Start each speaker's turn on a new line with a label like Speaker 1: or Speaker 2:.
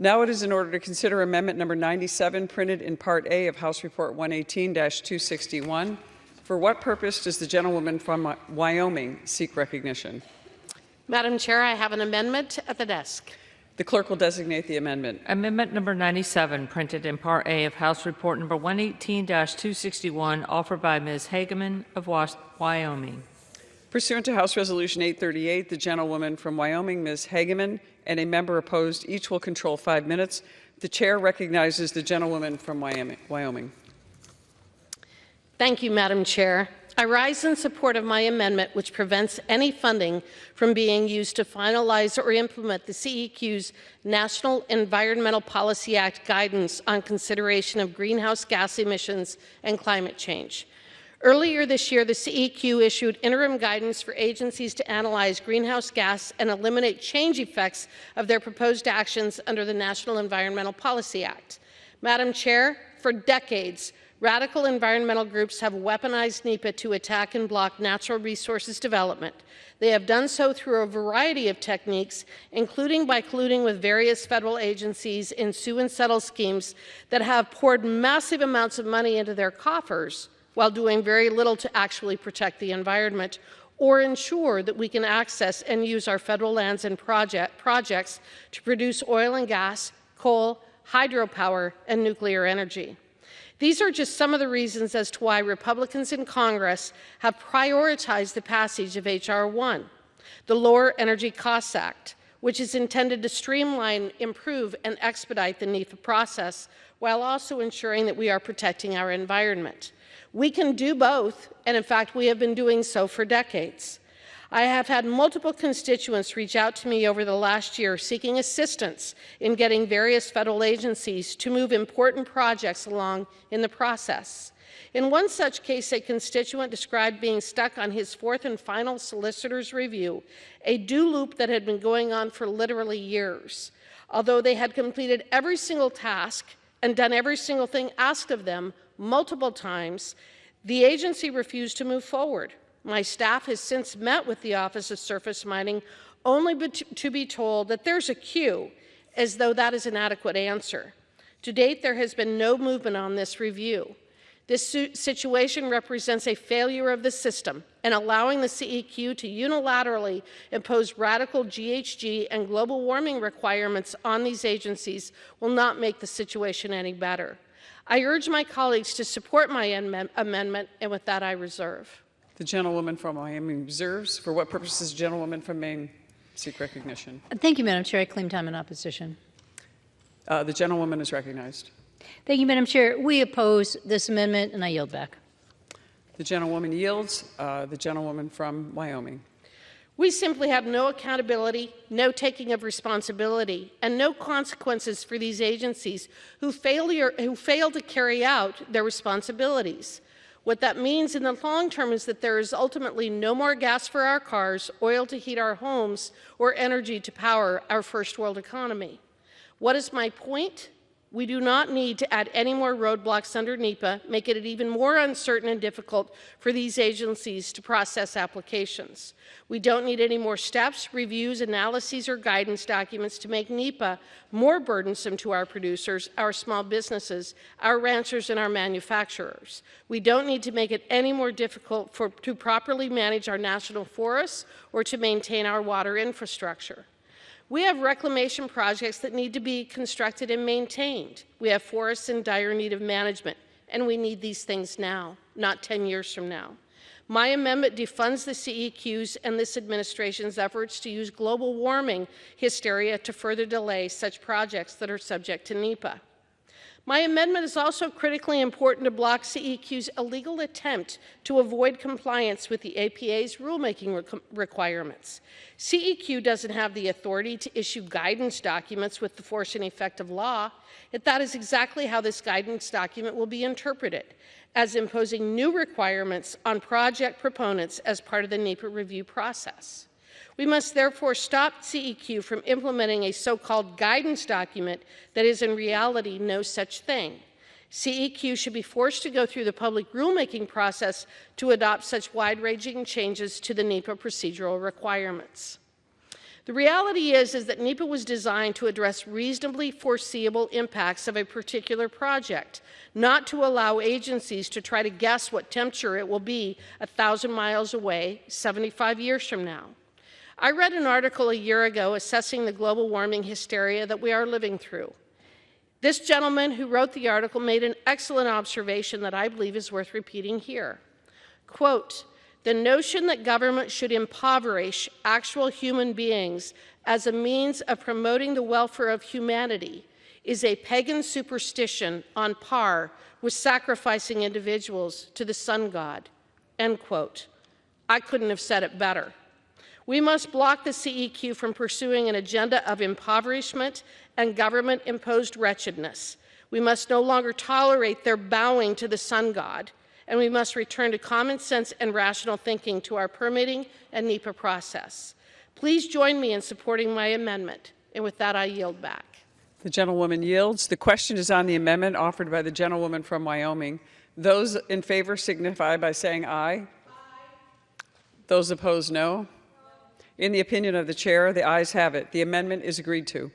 Speaker 1: Now it is in order to consider Amendment number 97, printed in Part A of House Report 118-261. For what purpose does the gentlewoman from Wyoming seek recognition?
Speaker 2: Madam Chair, I have an amendment at the desk.
Speaker 1: The clerk will designate the amendment.
Speaker 3: Amendment number 97, printed in Part A of House Report number 118-261, offered by Ms. Hageman of Wyoming.
Speaker 1: Pursuant to House Resolution 838, the gentlewoman from Wyoming, Ms. Hageman, and a member opposed, each will control 5 minutes. The chair recognizes the gentlewoman from Wyoming.
Speaker 2: Thank you, Madam Chair. I rise in support of my amendment, which prevents any funding from being used to finalize or implement the CEQ's National Environmental Policy Act guidance on consideration of greenhouse gas emissions and climate change. Earlier this year, the CEQ issued interim guidance for agencies to analyze greenhouse gas and eliminate change effects of their proposed actions under the National Environmental Policy Act. Madam Chair, for decades, radical environmental groups have weaponized NEPA to attack and block natural resources development. They have done so through a variety of techniques, including by colluding with various federal agencies in sue and settle schemes that have poured massive amounts of money into their coffers while doing very little to actually protect the environment or ensure that we can access and use our federal lands and projects to produce oil and gas, coal, hydropower, and nuclear energy. These are just some of the reasons as to why Republicans in Congress have prioritized the passage of H.R. 1, the Lower Energy Costs Act, which is intended to streamline, improve, and expedite the NEPA process while also ensuring that we are protecting our environment. We can do both, and in fact, we have been doing so for decades. I have had multiple constituents reach out to me over the last year seeking assistance in getting various federal agencies to move important projects along in the process. In one such case, a constituent described being stuck on his fourth and final solicitor's review, a do loop that had been going on for literally years. Although they had completed every single task and done every single thing asked of them multiple times, the agency refused to move forward. My staff has since met with the Office of Surface Mining only to be told that there's a queue, as though that is an adequate answer. To date, there has been no movement on this review. This situation represents a failure of the system, and allowing the CEQ to unilaterally impose radical GHG and global warming requirements on these agencies will not make the situation any better. I urge my colleagues to support my amendment, and with that I reserve.
Speaker 1: The gentlewoman from Wyoming reserves. For what purpose does the gentlewoman from Maine seek recognition?
Speaker 4: Thank you, Madam Chair. I claim time in opposition.
Speaker 1: The gentlewoman is recognized.
Speaker 4: Thank you, Madam Chair. We oppose this amendment, and I yield back.
Speaker 1: The gentlewoman yields. The gentlewoman from Wyoming.
Speaker 2: We simply have no accountability, no taking of responsibility, and no consequences for these agencies who fail to carry out their responsibilities. What that means in the long term is that there is ultimately no more gas for our cars, oil to heat our homes, or energy to power our first world economy. What is my point? We do not need to add any more roadblocks under NEPA, making it even more uncertain and difficult for these agencies to process applications. We don't need any more steps, reviews, analyses, or guidance documents to make NEPA more burdensome to our producers, our small businesses, our ranchers, and our manufacturers. We don't need to make it any more difficult to properly manage our national forests or to maintain our water infrastructure. We have reclamation projects that need to be constructed and maintained. We have forests in dire need of management, and we need these things now, not 10 years from now. My amendment defunds the CEQ's and this administration's efforts to use global warming hysteria to further delay such projects that are subject to NEPA. My amendment is also critically important to block CEQ's illegal attempt to avoid compliance with the APA's rulemaking requirements. CEQ doesn't have the authority to issue guidance documents with the force and effect of law, yet that is exactly how this guidance document will be interpreted, as imposing new requirements on project proponents as part of the NEPA review process. We must therefore stop CEQ from implementing a so-called guidance document that is in reality no such thing. CEQ should be forced to go through the public rulemaking process to adopt such wide-ranging changes to the NEPA procedural requirements. The reality is that NEPA was designed to address reasonably foreseeable impacts of a particular project, not to allow agencies to try to guess what temperature it will be 1,000 miles away 75 years from now. I read an article a year ago assessing the global warming hysteria that we are living through. This gentleman who wrote the article made an excellent observation that I believe is worth repeating here. Quote, "The notion that government should impoverish actual human beings as a means of promoting the welfare of humanity is a pagan superstition on par with sacrificing individuals to the sun god." End quote. I couldn't have said it better. We must block the CEQ from pursuing an agenda of impoverishment and government-imposed wretchedness. We must no longer tolerate their bowing to the sun god, and we must return to common sense and rational thinking to our permitting and NEPA process. Please join me in supporting my amendment, and with that I yield back.
Speaker 1: The gentlewoman yields. The question is on the amendment offered by the gentlewoman from Wyoming. Those in favor signify by saying aye. Aye. Those opposed, no. In the opinion of the chair, the ayes have it. The amendment is agreed to.